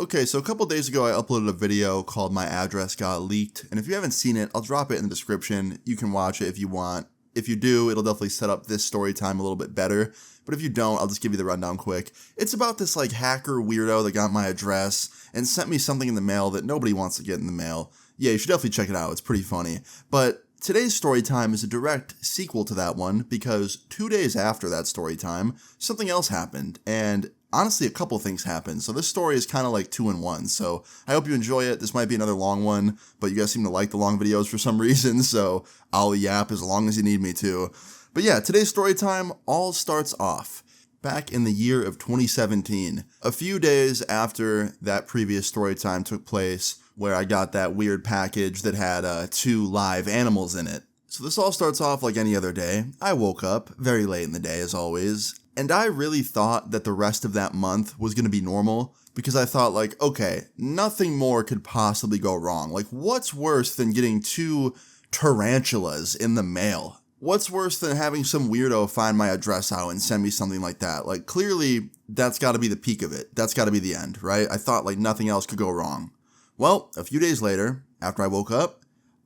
Okay, so a couple days ago I uploaded a video called My Address Got Leaked, and if you haven't seen it, I'll drop it in the description. You can watch it if you want. If you do, it'll definitely set up this story time a little bit better, but if you don't, I'll just give you the rundown quick. It's about this hacker weirdo that got my address and sent me something in the mail that nobody wants to get in the mail. Yeah, you should definitely check it out, it's pretty funny. But today's story time is a direct sequel to that one because 2 days after that story time, something else happened, and honestly, a couple things happened, so this story is kind of like 2 in 1, so I hope you enjoy it. This might be another long one, but you guys seem to like the long videos for some reason, so I'll yap as long as you need me to. But yeah, today's story time all starts off back in the year of 2017, a few days after that previous story time took place, where I got that weird package that had 2 live animals in it. So this all starts off like any other day. I woke up very late in the day as always, and I really thought that the rest of that month was going to be normal because I thought okay, nothing more could possibly go wrong. What's worse than getting 2 tarantulas in the mail? What's worse than having some weirdo find my address out and send me something like that? Clearly that's got to be the peak of it. That's got to be the end, right? I thought nothing else could go wrong. Well, a few days later, after I woke up,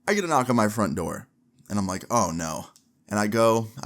I get a knock on my front door. And I'm like, oh no. And I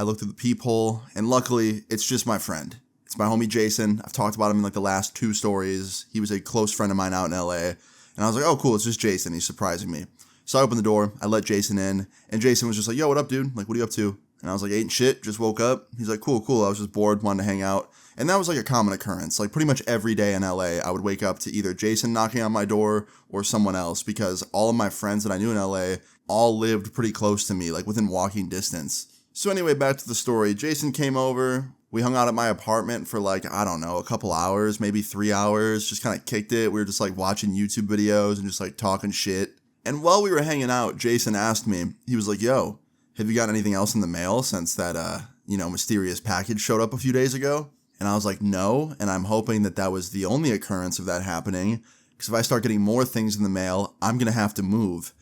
look through the peephole, and luckily, it's just my friend. It's my homie Jason. I've talked about him in the last 2 stories. He was a close friend of mine out in LA. And I was like, oh cool, it's just Jason. He's surprising me. So I opened the door, I let Jason in, and Jason was just like, yo, what up, dude? What are you up to? And I was like, ain't shit, just woke up. He's like, cool. I was just bored, wanted to hang out. And that was a common occurrence. Pretty much every day in LA, I would wake up to either Jason knocking on my door or someone else, because all of my friends that I knew in LA all lived pretty close to me, within walking distance. So anyway, back to the story. Jason came over. We hung out at my apartment for I don't know, a couple hours, maybe 3 hours, just kind of kicked it. We were just watching YouTube videos and just talking shit. And while we were hanging out, Jason asked me, he was like, yo, have you got anything else in the mail since that, mysterious package showed up a few days ago? And I was like, no, and I'm hoping that that was the only occurrence of that happening, because if I start getting more things in the mail, I'm going to have to move.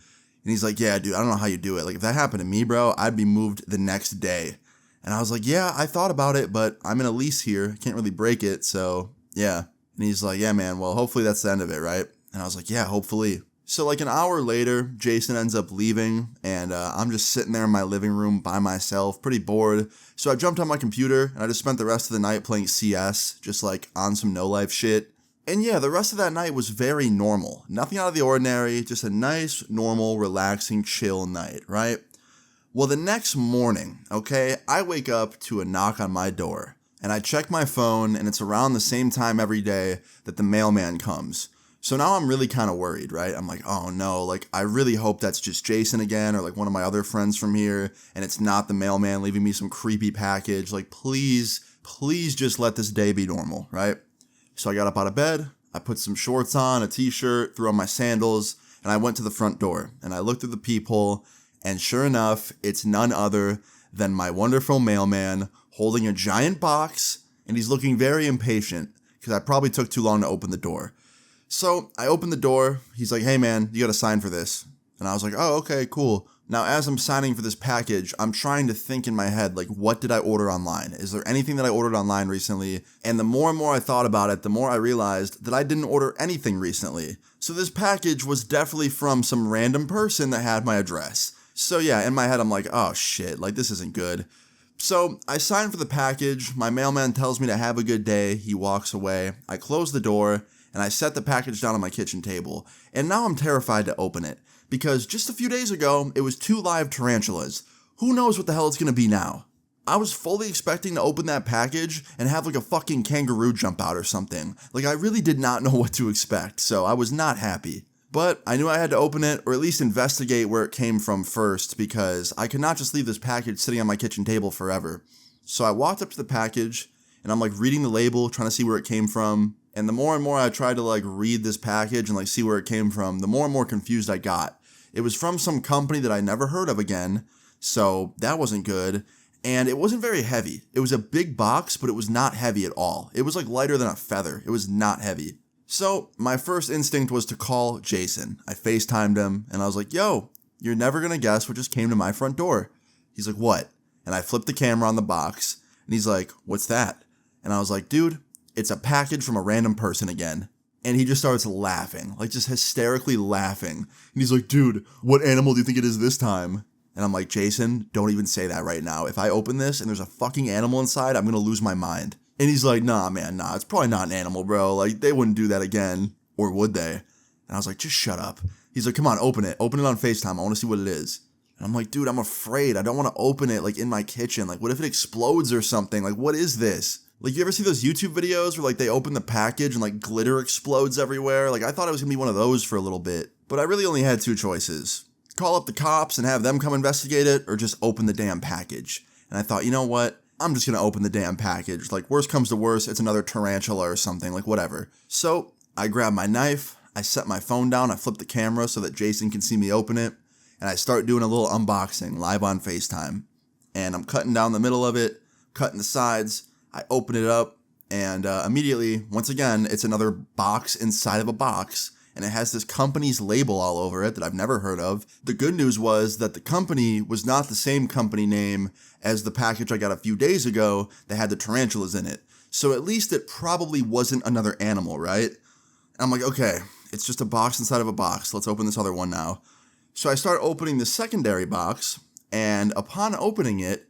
And he's like, yeah, dude, I don't know how you do it. If that happened to me, bro, I'd be moved the next day. And I was like, yeah, I thought about it, but I'm in a lease here. Can't really break it, so yeah. And he's like, yeah, man, well, hopefully that's the end of it, right? And I was like, yeah, hopefully. So an hour later, Jason ends up leaving, and I'm just sitting there in my living room by myself, pretty bored. So I jumped on my computer, and I just spent the rest of the night playing CS, just on some no-life shit. And yeah, the rest of that night was very normal. Nothing out of the ordinary, just a nice, normal, relaxing, chill night, right? Well, the next morning, okay, I wake up to a knock on my door, and I check my phone, and it's around the same time every day that the mailman comes. So now I'm really kind of worried, right? I'm like, oh no, I really hope that's just Jason again, or one of my other friends from here, and it's not the mailman leaving me some creepy package. Please just let this day be normal, right? So I got up out of bed, I put some shorts on, a t-shirt, threw on my sandals, and I went to the front door, and I looked through the peephole, and sure enough, it's none other than my wonderful mailman holding a giant box, and he's looking very impatient, because I probably took too long to open the door. So I opened the door, he's like, hey man, you gotta sign for this. And I was like, oh, okay, cool. Now as I'm signing for this package, I'm trying to think in my head, what did I order online? Is there anything that I ordered online recently? And the more and more I thought about it, the more I realized that I didn't order anything recently. So this package was definitely from some random person that had my address. So yeah, in my head, I'm like, oh shit, this isn't good. So I signed for the package, my mailman tells me to have a good day, he walks away, I close the door, and I set the package down on my kitchen table, and now I'm terrified to open it, because just a few days ago, it was 2 live tarantulas. Who knows what the hell it's gonna be now? I was fully expecting to open that package and have a fucking kangaroo jump out or something. I really did not know what to expect, so I was not happy. But I knew I had to open it, or at least investigate where it came from first, because I could not just leave this package sitting on my kitchen table forever. So I walked up to the package, and I'm reading the label, trying to see where it came from. And the more and more I tried to read this package and see where it came from, the more and more confused I got. It was from some company that I never heard of again, so that wasn't good. And it wasn't very heavy. It was a big box, but it was not heavy at all. It was lighter than a feather. It was not heavy. So my first instinct was to call Jason. I FaceTimed him and I was like, yo, you're never gonna guess what just came to my front door. He's like, what? And I flipped the camera on the box and he's like, what's that? And I was like, dude, it's a package from a random person again. And he just starts laughing, like just hysterically laughing. And he's like, dude, what animal do you think it is this time? And I'm like, Jason, don't even say that right now. If I open this and there's a fucking animal inside, I'm going to lose my mind. And he's like, nah, man, nah, it's probably not an animal, bro. Like, they wouldn't do that again. Or would they? And I was like, just shut up. He's like, come on, open it. Open it on FaceTime. I want to see what it is. And I'm like, dude, I'm afraid. I don't want to open it, like, in my kitchen. Like, what if it explodes or something? Like, what is this? Like, you ever see those YouTube videos where, like, they open the package and, like, glitter explodes everywhere? Like, I thought it was going to be one of those for a little bit. But I really only had two choices. Call up the cops and have them come investigate it, or just open the damn package. And I thought, you know what? I'm just going to open the damn package. Like, worst comes to worst, it's another tarantula or something, like, whatever. So, I grabbed my knife, I set my phone down, I flipped the camera so that Jason can see me open it, and I start doing a little unboxing live on FaceTime. And I'm cutting down the middle of it, cutting the sides. I open it up, and immediately, once again, it's another box inside of a box, and it has this company's label all over it that I've never heard of. The good news was that the company was not the same company name as the package I got a few days ago that had the tarantulas in it. So at least it probably wasn't another animal, right? And I'm like, okay, it's just a box inside of a box. Let's open this other one now. So I start opening the secondary box, and upon opening it,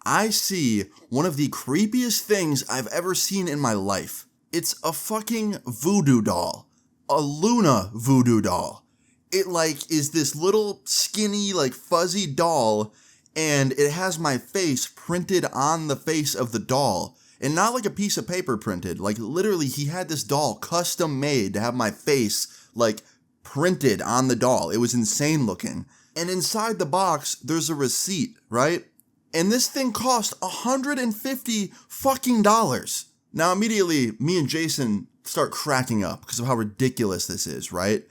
I see one of the creepiest things I've ever seen in my life. It's a fucking voodoo doll. A Luna voodoo doll. It, like, is this little skinny, like, fuzzy doll, and it has my face printed on the face of the doll. And not like a piece of paper printed. Like, literally, he had this doll custom made to have my face, like, printed on the doll. It was insane looking. And inside the box, there's a receipt, right? And this thing cost $150 fucking dollars. Now, immediately, me and Jason start cracking up because of how ridiculous this is, right?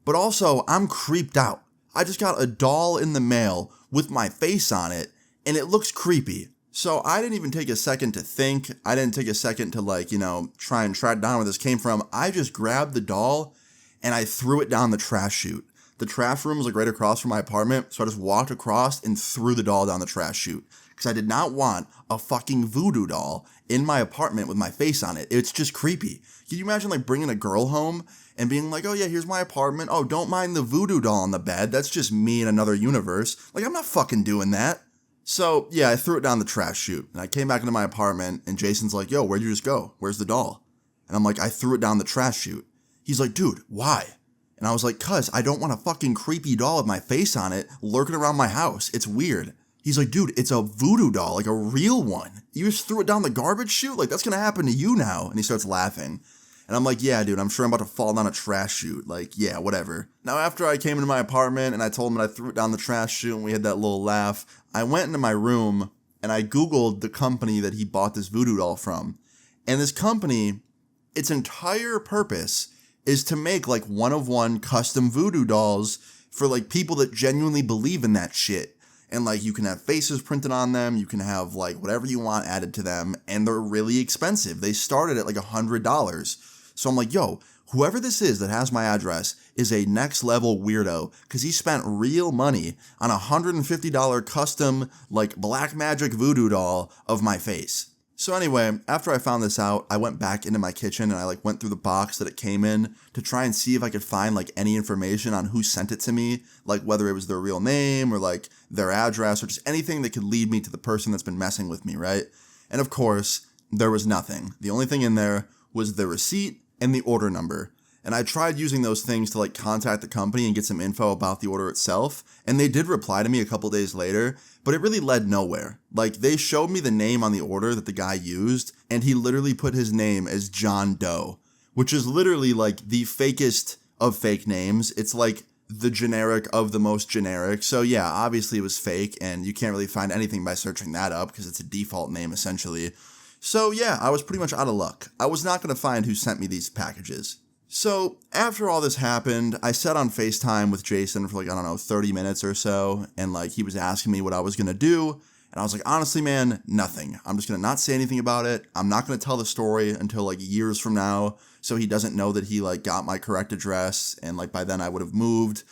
But also, I'm creeped out. I just got a doll in the mail with my face on it, and it looks creepy. So I didn't even take a second to think. I didn't take a second to, like, you know, try and track down where this came from. I just grabbed the doll, and I threw it down the trash chute. The trash room was, like, right across from my apartment, so I just walked across and threw the doll down the trash chute. Because I did not want a fucking voodoo doll in my apartment with my face on it. It's just creepy. Can you imagine, like, bringing a girl home and being like, oh yeah, here's my apartment. Oh, don't mind the voodoo doll on the bed. That's just me in another universe. Like, I'm not fucking doing that. So, yeah, I threw it down the trash chute. And I came back into my apartment, and Jason's like, yo, where'd you just go? Where's the doll? And I'm like, I threw it down the trash chute. He's like, dude, why? And I was like, cuz I don't want a fucking creepy doll with my face on it lurking around my house. It's weird. He's like, dude, it's a voodoo doll, like a real one. You just threw it down the garbage chute? Like, that's gonna happen to you now. And he starts laughing. And I'm like, yeah, dude, I'm sure I'm about to fall down a trash chute. Like, yeah, whatever. Now, after I came into my apartment and I told him that I threw it down the trash chute and we had that little laugh, I went into my room and I Googled the company that he bought this voodoo doll from. And this company, its entire purpose is to make, like, one-of-one custom voodoo dolls for, like, people that genuinely believe in that shit. And, like, you can have faces printed on them, you can have, like, whatever you want added to them, and they're really expensive. They started at, like, $100. So I'm like, yo, whoever this is that has my address is a next-level weirdo, because he spent real money on a $150 custom, like, black magic voodoo doll of my face. So anyway, after I found this out, I went back into my kitchen and I, like, went through the box that it came in to try and see if I could find, like, any information on who sent it to me, like whether it was their real name or, like, their address or just anything that could lead me to the person that's been messing with me, right? And of course, there was nothing. The only thing in there was the receipt and the order number. And I tried using those things to, like, contact the company and get some info about the order itself, and they did reply to me a couple days later, but it really led nowhere. Like, they showed me the name on the order that the guy used, and he literally put his name as John Doe, which is literally, like, the fakest of fake names. It's, like, the generic of the most generic. So, yeah, obviously it was fake, and you can't really find anything by searching that up, because it's a default name, essentially. So, yeah, I was pretty much out of luck. I was not going to find who sent me these packages. So, after all this happened, I sat on FaceTime with Jason for, like, I don't know, 30 minutes or so, and, like, he was asking me what I was gonna do, and I was like, honestly, man, nothing. I'm just gonna not say anything about it. I'm not gonna tell the story until, like, years from now, so he doesn't know that he, like, got my correct address, and, like, by then I would have moved.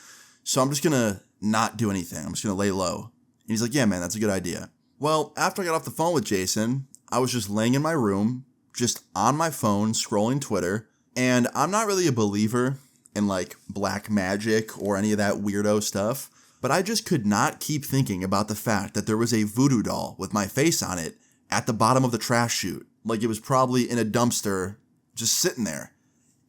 So I'm just gonna not do anything. I'm just gonna lay low. And he's like, yeah, man, that's a good idea. Well, after I got off the phone with Jason, I was just laying in my room, just on my phone, scrolling Twitter, And I'm not really a believer in like black magic or any of that weirdo stuff, but I just could not keep thinking about the fact that there was a voodoo doll with my face on it at the bottom of the trash chute. Like it was probably in a dumpster just sitting there.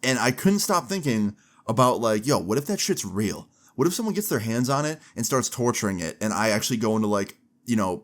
And I couldn't stop thinking about like, yo, what if that shit's real? What if someone gets their hands on it and starts torturing it and I actually go into like,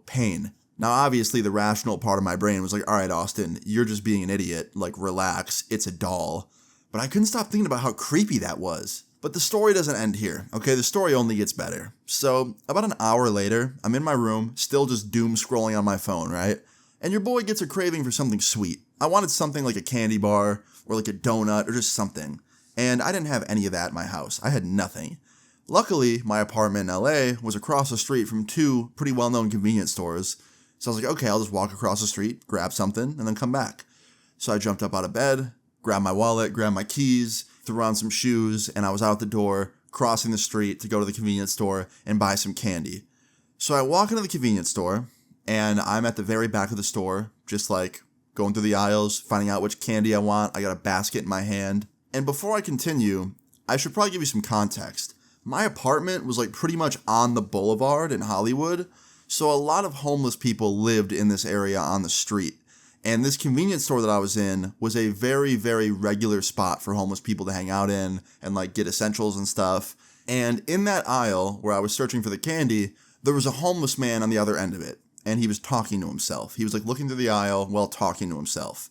pain? Now, obviously, the rational part of my brain was like, all right, Austin, you're just being an idiot. Like, relax. It's a doll. But I couldn't stop thinking about how creepy that was. But the story doesn't end here, okay? The story only gets better. So, about an hour later, I'm in my room, still just doom scrolling on my phone, right? And your boy gets a craving for something sweet. I wanted something like a candy bar or like a donut or just something. And I didn't have any of that in my house. I had nothing. Luckily, my apartment in LA was across the street from two pretty well-known convenience stores. So I was like, okay, I'll just walk across the street, grab something, and then come back. So I jumped up out of bed, grabbed my wallet, grabbed my keys, threw on some shoes, and I was out the door, crossing the street to go to the convenience store and buy some candy. So I walk into the convenience store, and I'm at the very back of the store, just like going through the aisles, finding out which candy I want. I got a basket in my hand. And before I continue, I should probably give you some context. My apartment was like pretty much on the boulevard in Hollywood, so a lot of homeless people lived in this area on the street. And this convenience store that I was in was a very, very regular spot for homeless people to hang out in and like get essentials and stuff. And in that aisle where I was searching for the candy, there was a homeless man on the other end of it. And he was talking to himself. He was like looking through the aisle while talking to himself.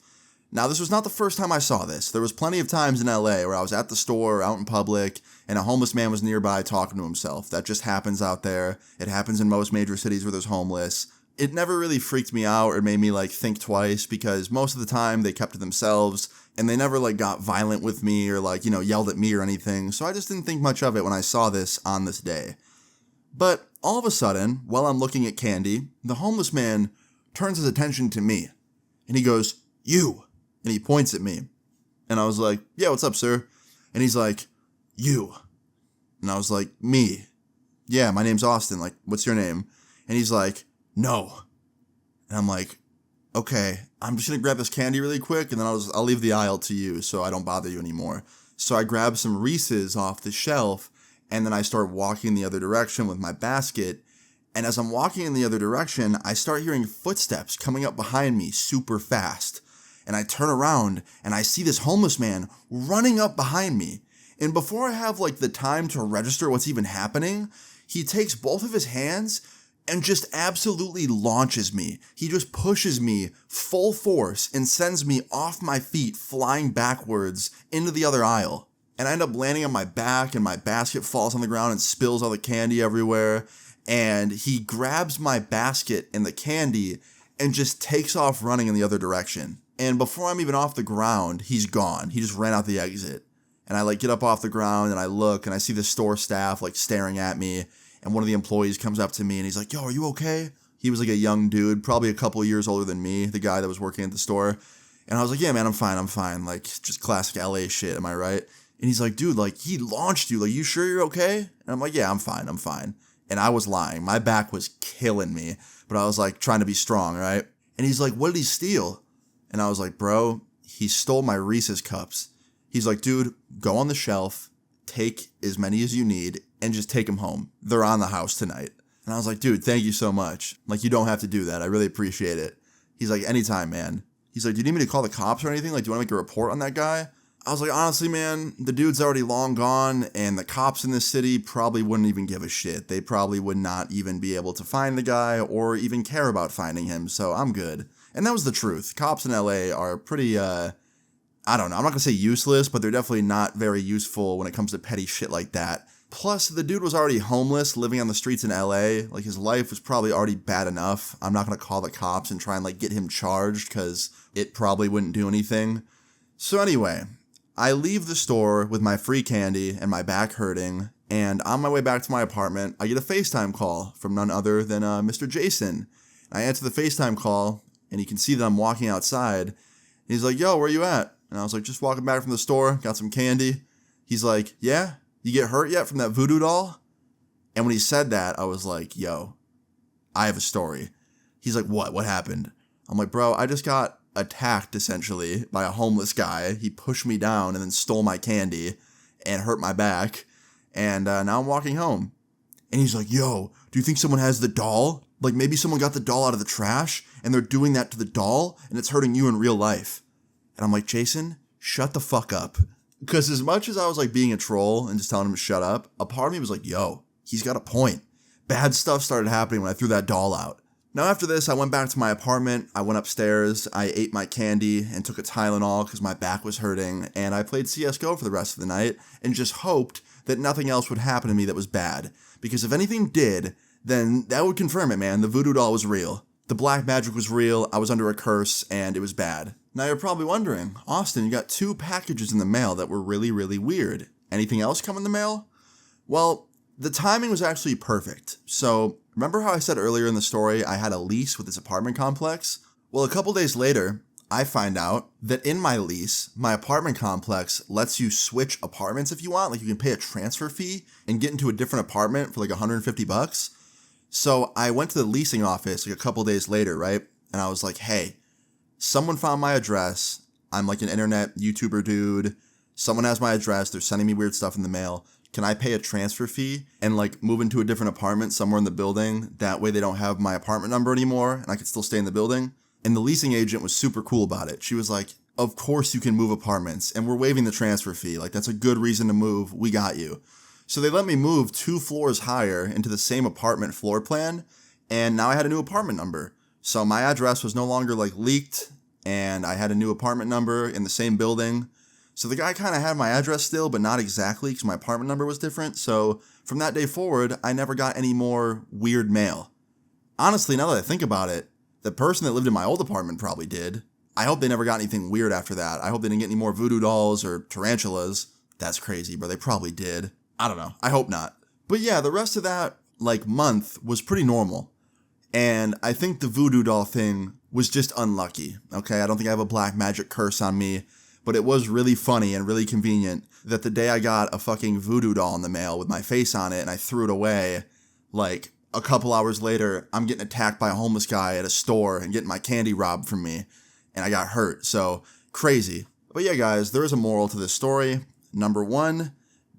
Now, this was not the first time I saw this. There was plenty of times in LA where I was at the store, out in public, and a homeless man was nearby talking to himself. That just happens out there. It happens in most major cities where there's homeless. It never really freaked me out or made me like think twice because most of the time they kept to themselves and they never like got violent with me or like, yelled at me or anything. So I just didn't think much of it when I saw this on this day. But all of a sudden, while I'm looking at candy, the homeless man turns his attention to me and he goes, "You." And he points at me. And I was like, "Yeah, what's up, sir?" And he's like, "You." And I was like, "Me." "Yeah, my name's Austin. Like, what's your name?" And he's like, "No." And I'm like, "Okay, I'm just going to grab this candy really quick and then I'll leave the aisle to you so I don't bother you anymore." So I grab some Reese's off the shelf and then I start walking the other direction with my basket. And as I'm walking in the other direction, I start hearing footsteps coming up behind me super fast. And I turn around and I see this homeless man running up behind me. And before I have like the time to register what's even happening, he takes both of his hands and just absolutely launches me. He just pushes me full force and sends me off my feet flying backwards into the other aisle. And I end up landing on my back and my basket falls on the ground and spills all the candy everywhere. And he grabs my basket and the candy and just takes off running in the other direction. And before I'm even off the ground, he's gone. He just ran out the exit. And I like get up off the ground and I look and I see the store staff like staring at me. And one of the employees comes up to me and he's like, "Yo, are you okay?" He was like a young dude, probably a couple years older than me, the guy that was working at the store. And I was like, "Yeah, man, I'm fine. Like, just classic LA shit, am I right?" And he's like, "Dude, like, he launched you. Like, you sure you're okay?" And I'm like, "Yeah, I'm fine. And I was lying. My back was killing me. But I was like trying to be strong, right? And he's like, "What did he steal?" And I was like, "Bro, he stole my Reese's cups." He's like, "Dude, go on the shelf, take as many as you need, and just take them home. They're on the house tonight." And I was like, "Dude, thank you so much. Like, you don't have to do that. I really appreciate it." He's like, "Anytime, man." He's like, "Do you need me to call the cops or anything? Like, do you want to make a report on that guy?" I was like, "Honestly, man, the dude's already long gone, and the cops in this city probably wouldn't even give a shit. They probably would not even be able to find the guy or even care about finding him, so I'm good." And that was the truth. Cops in LA are pretty, I don't know, I'm not gonna say useless, but they're definitely not very useful when it comes to petty shit like that. Plus, the dude was already homeless, living on the streets in LA. Like, his life was probably already bad enough. I'm not gonna call the cops and try and, like, get him charged, because it probably wouldn't do anything. So anyway, I leave the store with my free candy and my back hurting, and on my way back to my apartment, I get a FaceTime call from none other than Mr. Jason. I answer the FaceTime call, and you can see that I'm walking outside. And he's like, "Yo, where you at?" And I was like, "Just walking back from the store, got some candy." He's like, "Yeah? You get hurt yet from that voodoo doll?" And when he said that, I was like, "Yo, I have a story." He's like, "What? What happened?" I'm like, "Bro, I just got attacked essentially by a homeless guy. He pushed me down and then stole my candy and hurt my back. And now I'm walking home. And he's like, yo, do you think someone has the doll? Like maybe someone got the doll out of the trash and they're doing that to the doll and it's hurting you in real life. And I'm like, Jason, shut the fuck up. Because as much as I was like being a troll and just telling him to shut up, a part of me was like, yo, he's got a point. Bad stuff started happening when I threw that doll out. Now after this, I went back to my apartment, I went upstairs, I ate my candy and took a Tylenol because my back was hurting, and I played CSGO for the rest of the night and just hoped that nothing else would happen to me that was bad. Because if anything did, then that would confirm it, man. The voodoo doll was real. The black magic was real, I was under a curse, and it was bad. Now you're probably wondering, Austin, you got 2 packages in the mail that were really, really weird. Anything else come in the mail? Well, the timing was actually perfect. So, remember how I said earlier in the story I had a lease with this apartment complex? Well, a couple days later, I find out that in my lease, my apartment complex lets you switch apartments if you want. Like you can pay a transfer fee and get into a different apartment for like $150. So I went to the leasing office like a couple days later, right? And I was like, hey, someone found my address. I'm like an internet YouTuber dude. Someone has my address. They're sending me weird stuff in the mail. Can I pay a transfer fee and like move into a different apartment somewhere in the building? That way they don't have my apartment number anymore and I can still stay in the building. And the leasing agent was super cool about it. She was like, of course you can move apartments and we're waiving the transfer fee. Like that's a good reason to move. We got you. So they let me move 2 floors higher into the same apartment floor plan. And now I had a new apartment number. So my address was no longer like leaked and I had a new apartment number in the same building. So the guy kind of had my address still, but not exactly because my apartment number was different. So from that day forward, I never got any more weird mail. Honestly, now that I think about it, the person that lived in my old apartment probably did. I hope they never got anything weird after that. I hope they didn't get any more voodoo dolls or tarantulas. That's crazy, but they probably did. I don't know. I hope not. But yeah, the rest of that like month was pretty normal. And I think the voodoo doll thing was just unlucky. Okay, I don't think I have a black magic curse on me. But it was really funny and really convenient that the day I got a fucking voodoo doll in the mail with my face on it and I threw it away, like a couple hours later, I'm getting attacked by a homeless guy at a store and getting my candy robbed from me and I got hurt. So crazy. But yeah, guys, there is a moral to this story. Number 1,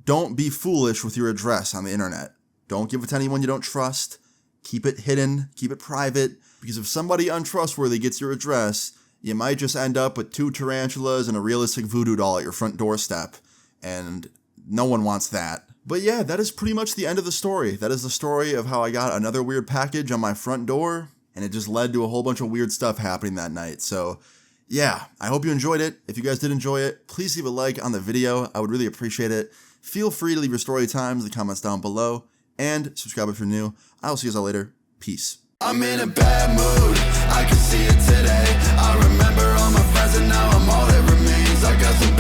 don't be foolish with your address on the internet. Don't give it to anyone you don't trust. Keep it hidden, keep it private, because if somebody untrustworthy gets your address, you might just end up with 2 tarantulas and a realistic voodoo doll at your front doorstep, and no one wants that. But yeah, that is pretty much the end of the story. That is the story of how I got another weird package on my front door, and it just led to a whole bunch of weird stuff happening that night. So yeah, I hope you enjoyed it. If you guys did enjoy it, please leave a like on the video. I would really appreciate it. Feel free to leave your story times in the comments down below, and subscribe if you're new. I'll see you all later. Peace. I'm in a bad mood, I can see it today. I remember all my friends and now I'm all that remains. I got some